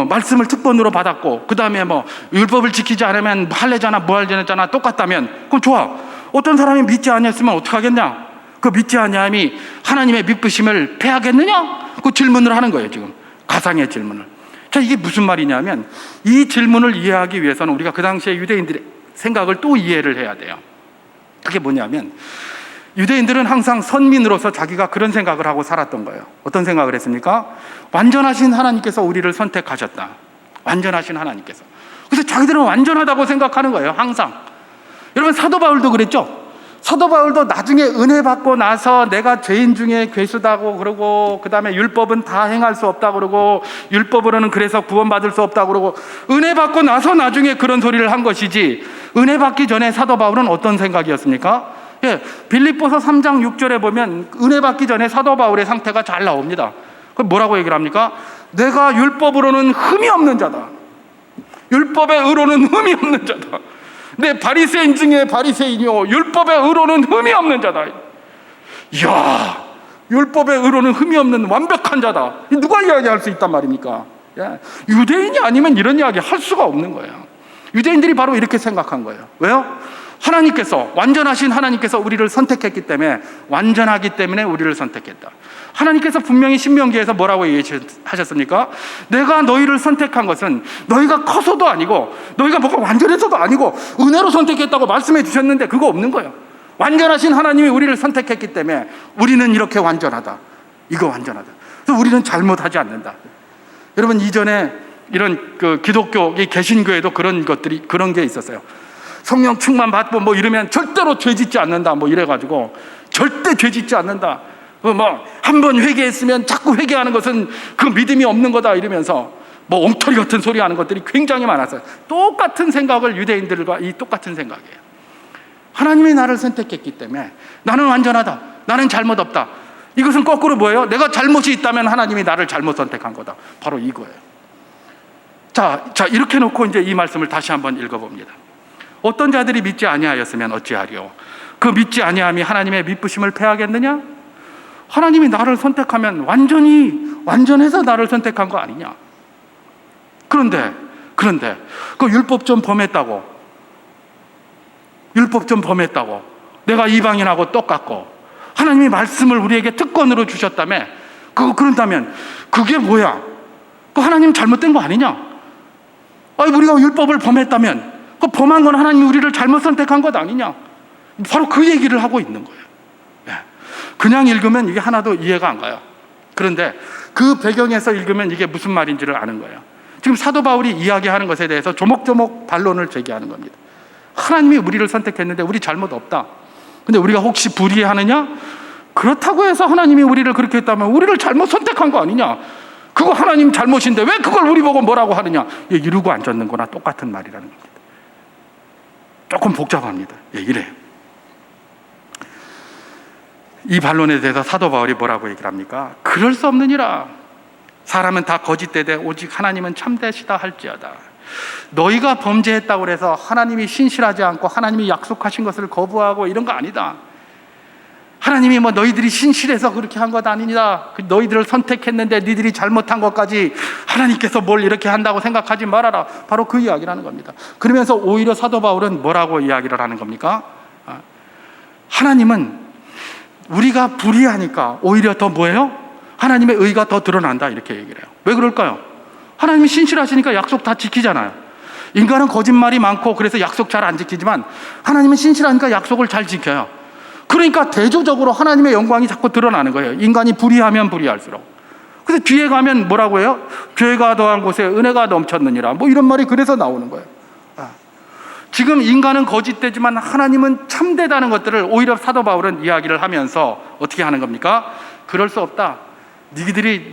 A: 말씀을 특권으로 받았고, 그 다음에 율법을 지키지 않으면 할례자나 무할례자나 똑같다면, 그럼 좋아. 어떤 사람이 믿지 아니했으면 어떻게 하겠냐? 그 믿지 아니함이 하나님의 미쁘심을 패하겠느냐? 그 질문을 하는 거예요. 지금 가상의 질문을. 자, 이게 무슨 말이냐면, 이 질문을 이해하기 위해서는 우리가 그 당시에 유대인들의 생각을 또 이해를 해야 돼요. 그게 뭐냐면, 유대인들은 항상 선민으로서 자기가 그런 생각을 하고 살았던 거예요. 어떤 생각을 했습니까? 완전하신 하나님께서 우리를 선택하셨다. 완전하신 하나님께서. 그래서 자기들은 완전하다고 생각하는 거예요. 항상. 여러분, 사도 바울도 그랬죠. 사도 바울도 나중에 은혜 받고 나서 내가 죄인 중에 괴수다고 그러고, 그 다음에 율법은 다 행할 수 없다 그러고, 율법으로는 그래서 구원받을 수 없다 그러고, 은혜 받고 나서 나중에 그런 소리를 한 것이지, 은혜 받기 전에 사도 바울은 어떤 생각이었습니까? 예, 빌립보서 3장 6절에 보면 은혜 받기 전에 사도 바울의 상태가 잘 나옵니다. 그럼 뭐라고 얘기를 합니까? 내가 율법으로는 흠이 없는 자다. 율법의 의로는 흠이 없는 자다. 내 바리새인 중에 바리새인이요 율법의 의로는 흠이 없는 자다. 이야, 율법의 의로는 흠이 없는 완벽한 자다. 누가 이야기할 수 있단 말입니까? 유대인이 아니면 이런 이야기 할 수가 없는 거예요. 유대인들이 바로 이렇게 생각한 거예요. 왜요? 하나님께서, 완전하신 하나님께서 우리를 선택했기 때문에, 완전하기 때문에 우리를 선택했다. 하나님께서 분명히 신명기에서 뭐라고 얘기하셨습니까? 내가 너희를 선택한 것은 너희가 커서도 아니고, 너희가 뭐가 완전해서도 아니고, 은혜로 선택했다고 말씀해 주셨는데 그거 없는 거예요. 완전하신 하나님이 우리를 선택했기 때문에 우리는 이렇게 완전하다. 이거 완전하다. 그래서 우리는 잘못하지 않는다. 여러분, 이전에 이런 그 기독교, 개신교에도 그런 것들이, 그런 게 있었어요. 성령 충만 받고 뭐 이러면 절대로 죄 짓지 않는다, 뭐 이래가지고 절대 죄 짓지 않는다, 뭐 한 번 회개했으면 자꾸 회개하는 것은 그 믿음이 없는 거다 이러면서 뭐 엉터리 같은 소리 하는 것들이 굉장히 많았어요. 똑같은 생각을, 유대인들과 이 똑같은 생각이에요. 하나님이 나를 선택했기 때문에 나는 완전하다, 나는 잘못 없다. 이것은 거꾸로 뭐예요? 내가 잘못이 있다면 하나님이 나를 잘못 선택한 거다. 바로 이거예요. 자, 이렇게 놓고 이제 이 말씀을 다시 한번 읽어봅니다. 어떤 자들이 믿지 아니하였으면 어찌하리요? 그 믿지 아니함이 하나님의 미쁘심을 패하겠느냐? 하나님이 나를 선택하면 완전해서 나를 선택한 거 아니냐? 그런데 그 율법 좀 범했다고 내가 이방인하고 똑같고 하나님이 말씀을 우리에게 특권으로 주셨다며, 그런다면 그게 뭐야? 그 하나님 잘못된 거 아니냐? 아니, 우리가 율법을 범했다면 그 범한 건 하나님이 우리를 잘못 선택한 것 아니냐? 바로 그 얘기를 하고 있는 거예요. 그냥 읽으면 이게 하나도 이해가 안 가요. 그런데 그 배경에서 읽으면 이게 무슨 말인지를 아는 거예요. 지금 사도 바울이 이야기하는 것에 대해서 조목조목 반론을 제기하는 겁니다. 하나님이 우리를 선택했는데 우리 잘못 없다. 근데 우리가 혹시 불의하느냐? 그렇다고 해서 하나님이 우리를 그렇게 했다면 우리를 잘못 선택한 거 아니냐? 그거 하나님 잘못인데 왜 그걸 우리 보고 뭐라고 하느냐? 이루고 앉았는 거나 똑같은 말이라는 겁니다. 조금 복잡합니다. 이래요. 이 반론에 대해서 사도 바울이 뭐라고 얘기를 합니까? 그럴 수 없느니라. 사람은 다 거짓되되 오직 하나님은 참되시다 할지어다. 너희가 범죄했다고 해서 하나님이 신실하지 않고 하나님이 약속하신 것을 거부하고 이런 거 아니다. 하나님이 뭐 너희들이 신실해서 그렇게 한 것 아니냐, 너희들을 선택했는데 너희들이 잘못한 것까지 하나님께서 뭘 이렇게 한다고 생각하지 말아라. 바로 그 이야기를 하는 겁니다. 그러면서 오히려 사도 바울은 뭐라고 이야기를 하는 겁니까? 하나님은 우리가 불의하니까 오히려 더 뭐예요? 하나님의 의가 더 드러난다, 이렇게 얘기를 해요. 왜 그럴까요? 하나님이 신실하시니까 약속 다 지키잖아요. 인간은 거짓말이 많고 그래서 약속 잘 안 지키지만 하나님은 신실하니까 약속을 잘 지켜요. 그러니까 대조적으로 하나님의 영광이 자꾸 드러나는 거예요. 인간이 불의하면 불의할수록. 그래서 뒤에 가면 뭐라고 해요? 죄가 더한 곳에 은혜가 넘쳤느니라, 뭐 이런 말이 그래서 나오는 거예요. 지금 인간은 거짓되지만 하나님은 참되다는 것들을 오히려 사도 바울은 이야기를 하면서 어떻게 하는 겁니까? 그럴 수 없다. 니들이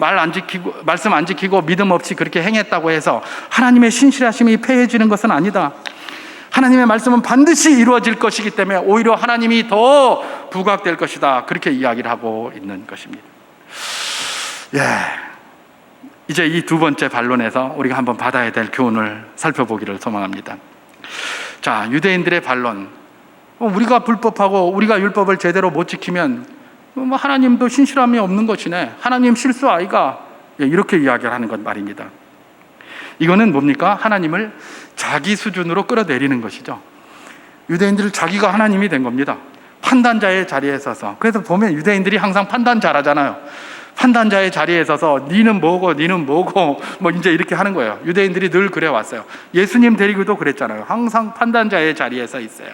A: 말씀 안 지키고 믿음 없이 그렇게 행했다고 해서 하나님의 신실하심이 패해지는 것은 아니다. 하나님의 말씀은 반드시 이루어질 것이기 때문에 오히려 하나님이 더 부각될 것이다. 그렇게 이야기를 하고 있는 것입니다. 이제 이 두 번째 반론에서 우리가 한번 받아야 될 교훈을 살펴보기를 소망합니다. 자, 유대인들의 반론. 우리가 불법하고 우리가 율법을 제대로 못 지키면 하나님도 신실함이 없는 것이네. 하나님 실수 아이가. 이렇게 이야기를 하는 것 말입니다. 이거는 뭡니까? 하나님을 자기 수준으로 끌어내리는 것이죠. 유대인들은 자기가 하나님이 된 겁니다. 판단자의 자리에 서서. 그래서 보면 유대인들이 항상 판단 잘하잖아요. 판단자의 자리에 서서 니는 뭐고 뭐 이제 이렇게 하는 거예요. 유대인들이 늘 그래 왔어요. 예수님 데리고도 그랬잖아요. 항상 판단자의 자리에 서 있어요.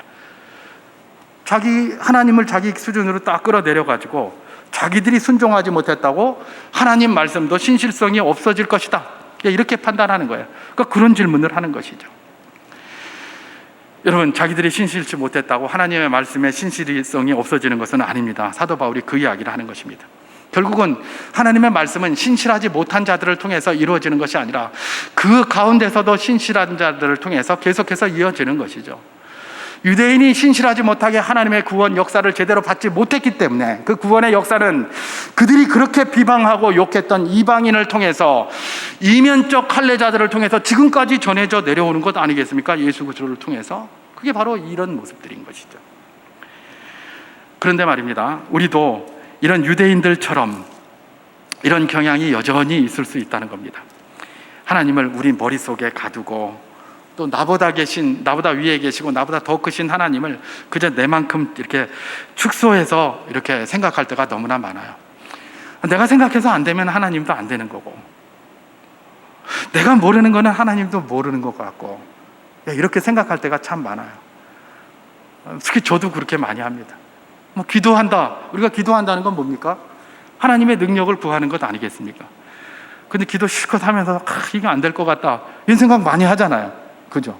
A: 하나님을 자기 수준으로 딱 끌어내려 가지고 자기들이 순종하지 못했다고 하나님 말씀도 신실성이 없어질 것이다, 이렇게 판단하는 거예요. 그러니까 그런 질문을 하는 것이죠. 여러분, 자기들이 신실치 못했다고 하나님의 말씀의 신실성이 없어지는 것은 아닙니다. 사도 바울이 그 이야기를 하는 것입니다. 결국은 하나님의 말씀은 신실하지 못한 자들을 통해서 이루어지는 것이 아니라 그 가운데서도 신실한 자들을 통해서 계속해서 이어지는 것이죠. 유대인이 신실하지 못하게 하나님의 구원 역사를 제대로 받지 못했기 때문에 그 구원의 역사는 그들이 그렇게 비방하고 욕했던 이방인을 통해서 이면적 할례자들을 통해서 지금까지 전해져 내려오는 것 아니겠습니까? 예수 그리스도를 통해서. 그게 바로 이런 모습들인 것이죠. 그런데 말입니다, 우리도 이런 유대인들처럼 이런 경향이 여전히 있을 수 있다는 겁니다. 하나님을 우리 머릿속에 가두고 또 나보다 위에 계시고 나보다 더 크신 하나님을 그저 내만큼 이렇게 축소해서 이렇게 생각할 때가 너무나 많아요. 내가 생각해서 안 되면 하나님도 안 되는 거고, 내가 모르는 거는 하나님도 모르는 것 같고, 이렇게 생각할 때가 참 많아요. 특히 저도 그렇게 많이 합니다. 기도한다. 우리가 기도한다는 건 뭡니까? 하나님의 능력을 구하는 것 아니겠습니까? 근데 기도 실컷 하면서 이거 안 될 것 같다, 이런 생각 많이 하잖아요. 그죠?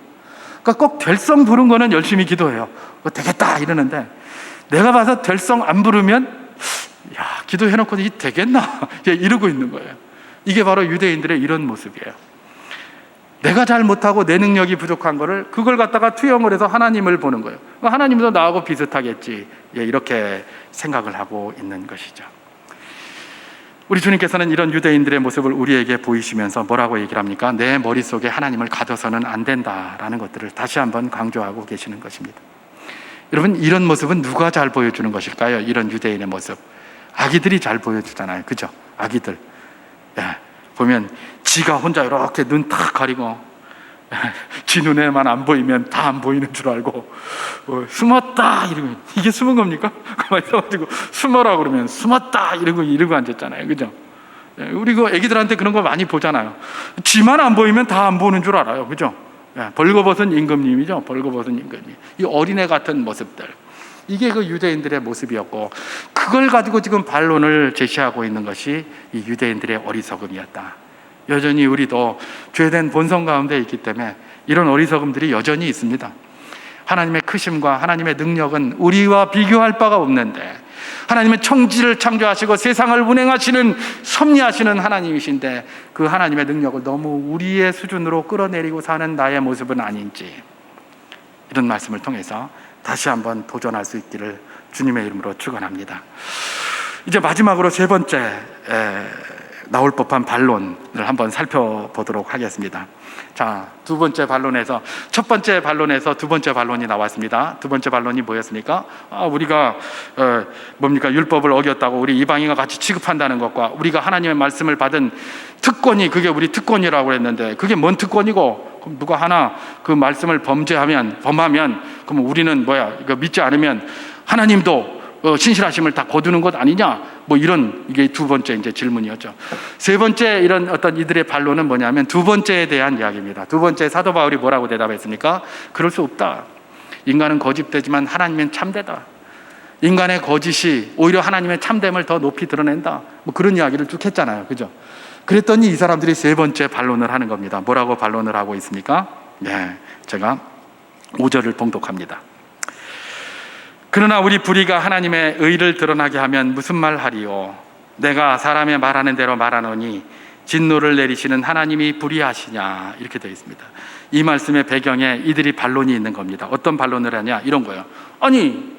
A: 그러니까 꼭 될성 부른 거는 열심히 기도해요. 되겠다 이러는데, 내가 봐서 될성 안 부르면 기도해놓고 이 되겠나 이러고 있는 거예요. 이게 바로 유대인들의 이런 모습이에요. 내가 잘 못하고 내 능력이 부족한 거를 그걸 갖다가 투영을 해서 하나님을 보는 거예요. 하나님도 나하고 비슷하겠지, 이렇게 생각을 하고 있는 것이죠. 우리 주님께서는 이런 유대인들의 모습을 우리에게 보이시면서 뭐라고 얘기를 합니까? 내 머릿속에 하나님을 가둬서는 안 된다라는 것들을 다시 한번 강조하고 계시는 것입니다. 여러분, 이런 모습은 누가 잘 보여주는 것일까요? 이런 유대인의 모습, 아기들이 잘 보여주잖아요. 그죠? 아기들 보면 지가 혼자 이렇게 눈 탁 가리고 지 눈에만 안 보이면 다 안 보이는 줄 알고 숨었다 이러면, 이게 숨은 겁니까? 가만히 있어가지고 숨어라 그러면 숨었다 이러고 앉았잖아요. 그죠? 우리 그 애기들한테 그런 거 많이 보잖아요. 지만 안 보이면 다 안 보는 줄 알아요. 그죠? 벌거벗은 임금님이죠. 벌거벗은 임금님. 이 어린애 같은 모습들, 이게 그 유대인들의 모습이었고, 그걸 가지고 지금 반론을 제시하고 있는 것이 이 유대인들의 어리석음이었다. 여전히 우리도 죄된 본성 가운데 있기 때문에 이런 어리석음들이 여전히 있습니다. 하나님의 크심과 하나님의 능력은 우리와 비교할 바가 없는데, 하나님은 천지를 창조하시고 세상을 운행하시는 섭리하시는 하나님이신데, 그 하나님의 능력을 너무 우리의 수준으로 끌어내리고 사는 나의 모습은 아닌지, 이런 말씀을 통해서 다시 한번 도전할 수 있기를 주님의 이름으로 축원합니다. 이제 마지막으로 세 번째 나올 법한 반론을 한번 살펴보도록 하겠습니다. 자, 두 번째 반론에서, 첫 번째 반론에서 두 번째 반론이 나왔습니다. 두 번째 반론이 뭐였습니까? 우리가 율법을 어겼다고 우리 이방인과 같이 취급한다는 것과, 우리가 하나님의 말씀을 받은 특권이, 그게 우리 특권이라고 했는데, 그게 뭔 특권이고, 그럼 누가 하나 그 말씀을 범하면 그럼 우리는 이거 믿지 않으면 하나님도 신실하심을 다 거두는 것 아니냐, 이런, 이게 두 번째 이제 질문이었죠. 세 번째 이런 어떤 이들의 반론은 뭐냐면 두 번째에 대한 이야기입니다. 두 번째 사도 바울이 뭐라고 대답했습니까? 그럴 수 없다. 인간은 거짓되지만 하나님은 참되다. 인간의 거짓이 오히려 하나님의 참됨을 더 높이 드러낸다. 그런 이야기를 쭉 했잖아요. 그죠? 그랬더니 이 사람들이 세 번째 반론을 하는 겁니다. 뭐라고 반론을 하고 있습니까? 제가 5절을 봉독합니다. 그러나 우리 불의가 하나님의 의를 드러나게 하면 무슨 말 하리요? 내가 사람의 말하는 대로 말하노니 진노를 내리시는 하나님이 불의하시냐, 이렇게 되어 있습니다. 이 말씀의 배경에 이들이 반론이 있는 겁니다. 어떤 반론을 하냐, 이런 거예요. 아니,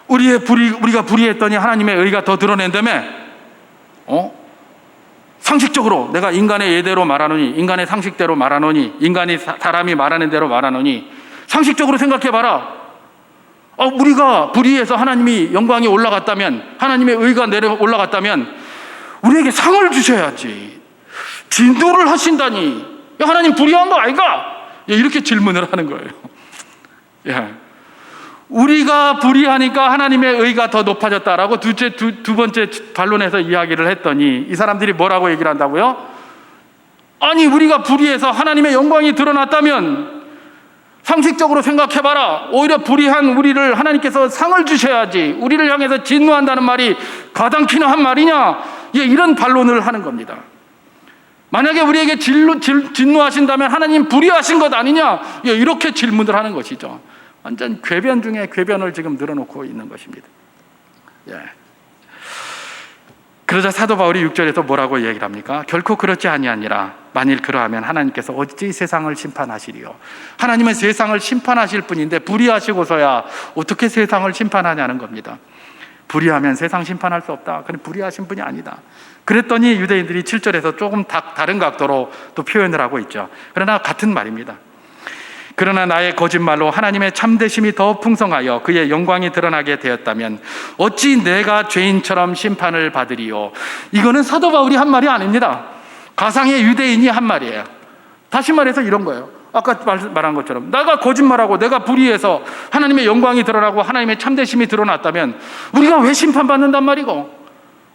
A: 우리가 불의했더니 하나님의 의가 더 드러낸다며? 상식적으로 내가 인간의 예대로 말하노니, 인간의 상식대로 말하노니, 사람이 말하는 대로 말하노니, 상식적으로 생각해봐라. 우리가 불의해서 하나님이 영광이 올라갔다면, 하나님의 의가 내려 올라갔다면 우리에게 상을 주셔야지. 진노를 하신다니, 하나님 불의한 거 아이가? 이렇게 질문을 하는 거예요. 우리가 불의하니까 하나님의 의가 더 높아졌다라고 두 번째 반론에서 이야기를 했더니, 이 사람들이 뭐라고 얘기를 한다고요? 아니, 우리가 불의해서 하나님의 영광이 드러났다면 상식적으로 생각해봐라. 오히려 불의한 우리를 하나님께서 상을 주셔야지. 우리를 향해서 진노한다는 말이 가당키나 한 말이냐? 이런 반론을 하는 겁니다. 만약에 우리에게 진노하신다면 하나님 불의하신 것 아니냐? 이렇게 질문을 하는 것이죠. 완전 궤변 중에 궤변을 지금 늘어놓고 있는 것입니다. 예. 그러자 사도 바울이 6절에서 뭐라고 얘기를 합니까? 결코 그렇지 아니하니라. 만일 그러하면 하나님께서 어찌 세상을 심판하시리요? 하나님은 세상을 심판하실 분인데 불의하시고서야 어떻게 세상을 심판하냐는 겁니다. 불의하면 세상 심판할 수 없다. 그건 불의하신 분이 아니다. 그랬더니 유대인들이 7절에서 조금 다른 각도로 또 표현을 하고 있죠. 그러나 같은 말입니다. 그러나 나의 거짓말로 하나님의 참되심이 더 풍성하여 그의 영광이 드러나게 되었다면 어찌 내가 죄인처럼 심판을 받으리요? 이거는 사도 바울이 한 말이 아닙니다. 가상의 유대인이 한 말이에요. 다시 말해서 이런 거예요. 아까 말한 것처럼 내가 거짓말하고 내가 불의해서 하나님의 영광이 드러나고 하나님의 참되심이 드러났다면 우리가 왜 심판받는단 말이고,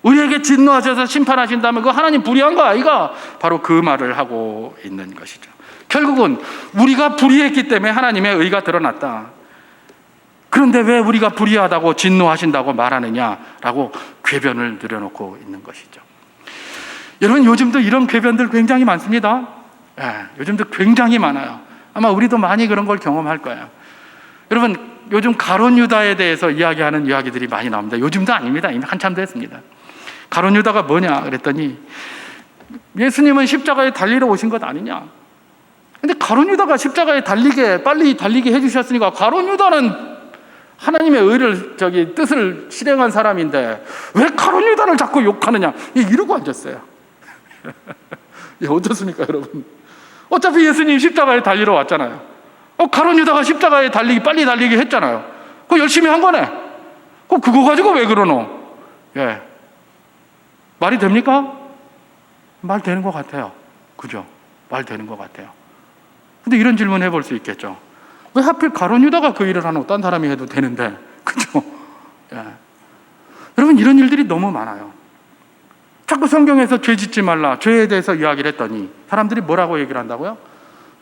A: 우리에게 진노하셔서 심판하신다면 그 하나님 불의한 거 아이가? 바로 그 말을 하고 있는 것이죠. 결국은 우리가 불의했기 때문에 하나님의 의가 드러났다. 그런데 왜 우리가 불의하다고 진노하신다고 말하느냐라고 궤변을 늘여놓고 있는 것이죠. 여러분, 요즘도 이런 궤변들 굉장히 많습니다. 요즘도 굉장히 많아요. 아마 우리도 많이 그런 걸 경험할 거예요. 여러분, 요즘 가룟 유다에 대해서 이야기하는 이야기들이 많이 나옵니다. 요즘도 아닙니다. 이미 한참 됐습니다. 가룟 유다가 뭐냐 그랬더니 예수님은 십자가에 달리러 오신 것 아니냐. 근데 가룟 유다가 십자가에 빨리 달리게 해주셨으니까 가룟 유다는 하나님의 의를 뜻을 실행한 사람인데 왜 가룟 유다를 자꾸 욕하느냐, 이러고 앉았어요. 어떻습니까, 여러분? 어차피 예수님 십자가에 달리러 왔잖아요. 가룟 유다가 십자가에 빨리 달리게 했잖아요. 그거 열심히 한 거네. 그거 가지고 왜 그러노? 말이 됩니까? 말 되는 것 같아요. 그죠? 말 되는 것 같아요. 근데 이런 질문 해볼 수 있겠죠. 왜 하필 가룟 유다가 그 일을 하노? 딴 사람이 해도 되는데. 그죠? 여러분, 이런 일들이 너무 많아요. 자꾸 성경에서 죄 짓지 말라, 죄에 대해서 이야기를 했더니 사람들이 뭐라고 얘기를 한다고요?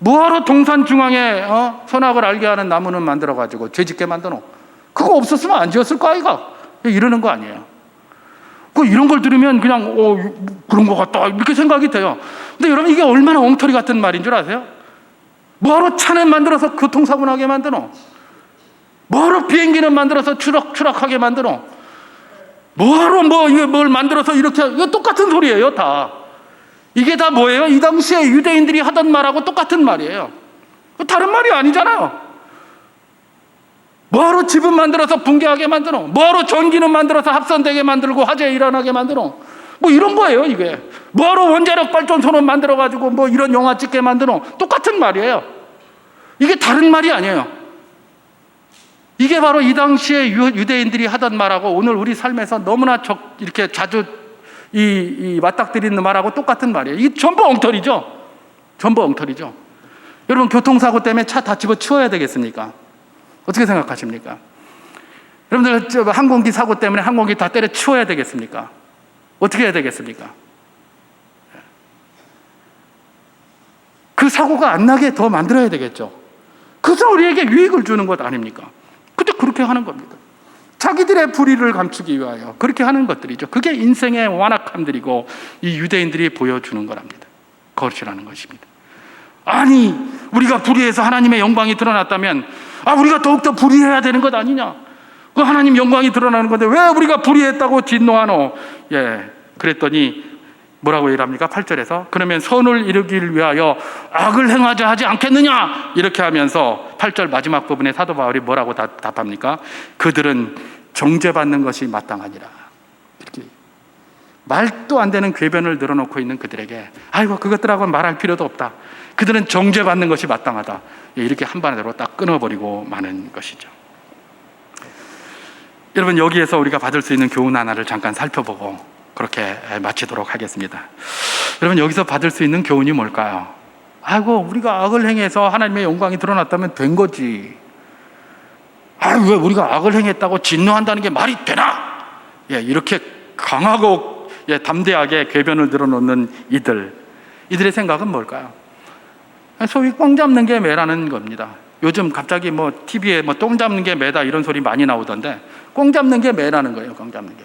A: 뭐하러 동산 중앙에 선악을 알게 하는 나무는 만들어가지고 죄 짓게 만드노? 그거 없었으면 안 지었을 거 아이가? 이러는 거 아니에요. 이런 걸 들으면 그냥 그런 것 같다 이렇게 생각이 돼요. 근데 여러분, 이게 얼마나 엉터리 같은 말인 줄 아세요? 뭐하러 차는 만들어서 교통사고 나게 만드노? 뭐하러 비행기는 만들어서 추락하게 만드노? 뭐하러 뭘 만들어서 이렇게, 이거 똑같은 소리예요, 다. 이게 다 뭐예요? 이 당시에 유대인들이 하던 말하고 똑같은 말이에요. 다른 말이 아니잖아요. 뭐하러 집은 만들어서 붕괴하게 만드노? 뭐하러 전기는 만들어서 합선되게 만들고 화재 일어나게 만드노? 이런 거예요, 이게. 뭐하러 원자력 발전소는 만들어가지고 이런 영화 찍게 만드노? 똑같은 말이에요. 이게 다른 말이 아니에요. 이게 바로 이 당시에 유대인들이 하던 말하고 오늘 우리 삶에서 너무나 이렇게 자주 이 맞닥뜨리는 말하고 똑같은 말이에요. 이게 전부 엉터리죠. 전부 엉터리죠. 여러분, 교통사고 때문에 차 다 집어치워야 되겠습니까? 어떻게 생각하십니까? 여러분들, 항공기 사고 때문에 항공기 다 때려치워야 되겠습니까? 어떻게 해야 되겠습니까? 그 사고가 안 나게 더 만들어야 되겠죠. 그것은 우리에게 유익을 주는 것 아닙니까? 근데 그렇게 하는 겁니다. 자기들의 불의를 감추기 위하여 그렇게 하는 것들이죠. 그게 인생의 완악함들이고 이 유대인들이 보여주는 거랍니다. 것이라는 것입니다. 아니, 우리가 불의해서 하나님의 영광이 드러났다면 우리가 더욱더 불의해야 되는 것 아니냐? 그 하나님 영광이 드러나는 건데 왜 우리가 불의했다고 진노하노? 그랬더니 뭐라고 얘기합니까? 8절에서 그러면 선을 이루기를 위하여 악을 행하자 하지 않겠느냐? 이렇게 하면서 8절 마지막 부분에 사도 바울이 뭐라고 답합니까? 그들은 정죄받는 것이 마땅하니라. 이렇게 말도 안 되는 궤변을 늘어놓고 있는 그들에게 그것들하고는 말할 필요도 없다. 그들은 정죄받는 것이 마땅하다. 이렇게 한반으로 딱 끊어버리고 마는 것이죠. 여러분, 여기에서 우리가 받을 수 있는 교훈 하나를 잠깐 살펴보고 그렇게 마치도록 하겠습니다. 여러분, 여기서 받을 수 있는 교훈이 뭘까요? 우리가 악을 행해서 하나님의 영광이 드러났다면 된 거지. 왜 우리가 악을 행했다고 진노한다는 게 말이 되나? 이렇게 강하고 담대하게 궤변을 늘어놓는 이들의 생각은 뭘까요? 소위 꽁 잡는 게 매라는 겁니다. 요즘 갑자기 TV에 똥 잡는 게 매다 이런 소리 많이 나오던데 꽁 잡는 게 매라는 거예요. 꽁 잡는 게.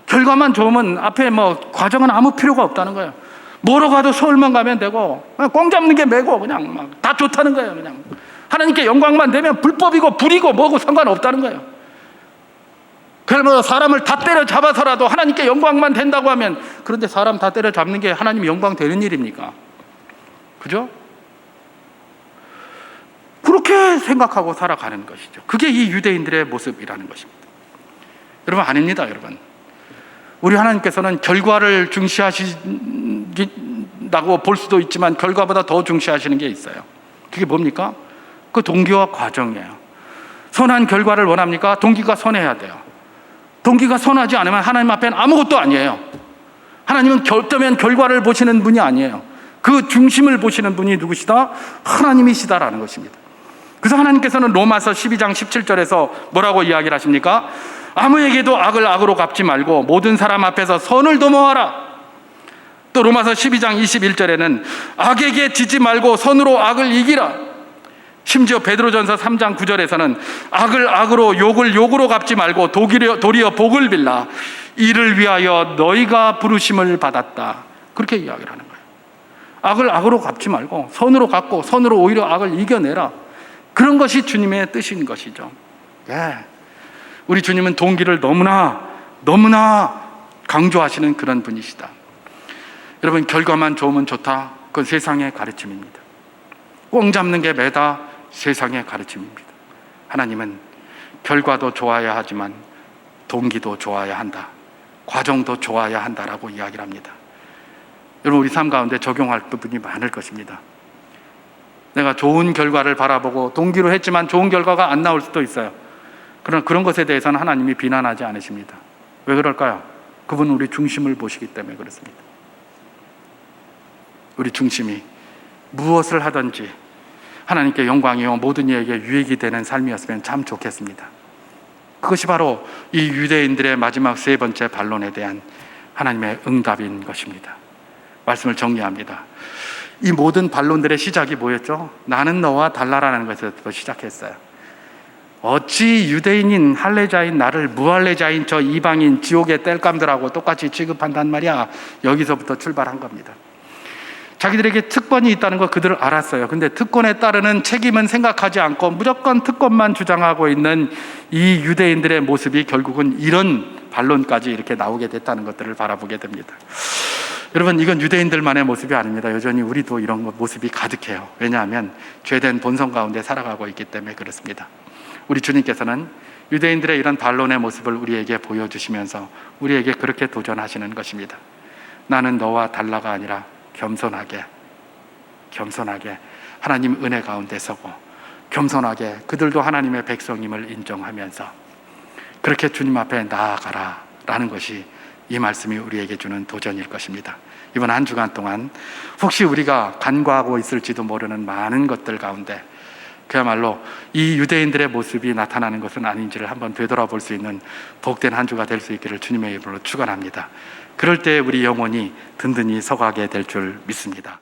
A: 결과만 좋으면 앞에 과정은 아무 필요가 없다는 거예요. 뭐로 가도 서울만 가면 되고, 꽁 잡는 게 매고 그냥 막 다 좋다는 거예요. 그냥 하나님께 영광만 되면 불법이고 불이고 뭐고 상관없다는 거예요. 그러면 사람을 다 때려잡아서라도 하나님께 영광만 된다고 하면, 그런데 사람 다 때려잡는 게 하나님 영광 되는 일입니까? 그죠? 그렇게 생각하고 살아가는 것이죠. 그게 이 유대인들의 모습이라는 것입니다. 여러분, 아닙니다. 여러분, 우리 하나님께서는 결과를 중시하신다고 볼 수도 있지만 결과보다 더 중시하시는 게 있어요. 그게 뭡니까? 그 동기와 과정이에요. 선한 결과를 원합니까? 동기가 선해야 돼요. 동기가 선하지 않으면 하나님 앞에는 아무것도 아니에요. 하나님은 어쩌면 결과를 보시는 분이 아니에요. 그 중심을 보시는 분이 누구시다? 하나님이시다라는 것입니다. 그래서 하나님께서는 로마서 12장 17절에서 뭐라고 이야기를 하십니까? 아무에게도 악을 악으로 갚지 말고 모든 사람 앞에서 선을 도모하라. 또 로마서 12장 21절에는 악에게 지지 말고 선으로 악을 이기라. 심지어 베드로전서 3장 9절에서는 악을 악으로 욕을 욕으로 갚지 말고 도리어 복을 빌라. 이를 위하여 너희가 부르심을 받았다. 그렇게 이야기를 하는 거예요. 악을 악으로 갚지 말고 선으로 갚고 선으로 오히려 악을 이겨내라. 그런 것이 주님의 뜻인 것이죠. 예. 우리 주님은 동기를 너무나 강조하시는 그런 분이시다. 여러분, 결과만 좋으면 좋다. 그건 세상의 가르침입니다. 꽁 잡는 게 매다. 세상의 가르침입니다. 하나님은 결과도 좋아야 하지만 동기도 좋아야 한다. 과정도 좋아야 한다라고 이야기를 합니다. 여러분, 우리 삶 가운데 적용할 부분이 많을 것입니다. 내가 좋은 결과를 바라보고 동기로 했지만 좋은 결과가 안 나올 수도 있어요. 그러나 그런 것에 대해서는 하나님이 비난하지 않으십니다. 왜 그럴까요? 그분은 우리 중심을 보시기 때문에 그렇습니다. 우리 중심이 무엇을 하든지 하나님께 영광이요 모든 이에게 유익이 되는 삶이었으면 참 좋겠습니다. 그것이 바로 이 유대인들의 마지막 세 번째 반론에 대한 하나님의 응답인 것입니다. 말씀을 정리합니다. 이 모든 반론들의 시작이 뭐였죠? 나는 너와 달라라는 것에서 시작했어요. 어찌 유대인인 할례자인 나를 무할례자인 저 이방인 지옥의 땔감들하고 똑같이 취급한단 말이야. 여기서부터 출발한 겁니다. 자기들에게 특권이 있다는 거 그들 알았어요. 근데 특권에 따르는 책임은 생각하지 않고 무조건 특권만 주장하고 있는 이 유대인들의 모습이 결국은 이런 반론까지 이렇게 나오게 됐다는 것들을 바라보게 됩니다. 여러분, 이건 유대인들만의 모습이 아닙니다. 여전히 우리도 이런 모습이 가득해요. 왜냐하면 죄된 본성 가운데 살아가고 있기 때문에 그렇습니다. 우리 주님께서는 유대인들의 이런 반론의 모습을 우리에게 보여주시면서 우리에게 그렇게 도전하시는 것입니다. 나는 너와 달라가 아니라 겸손하게 하나님 은혜 가운데 서고 겸손하게 그들도 하나님의 백성임을 인정하면서 그렇게 주님 앞에 나아가라 라는 것이 이 말씀이 우리에게 주는 도전일 것입니다. 이번 한 주간 동안 혹시 우리가 간과하고 있을지도 모르는 많은 것들 가운데 그야말로 이 유대인들의 모습이 나타나는 것은 아닌지를 한번 되돌아볼 수 있는 복된 한 주가 될 수 있기를 주님의 이름으로 축원합니다. 그럴 때 우리 영혼이 든든히 서가게 될 줄 믿습니다.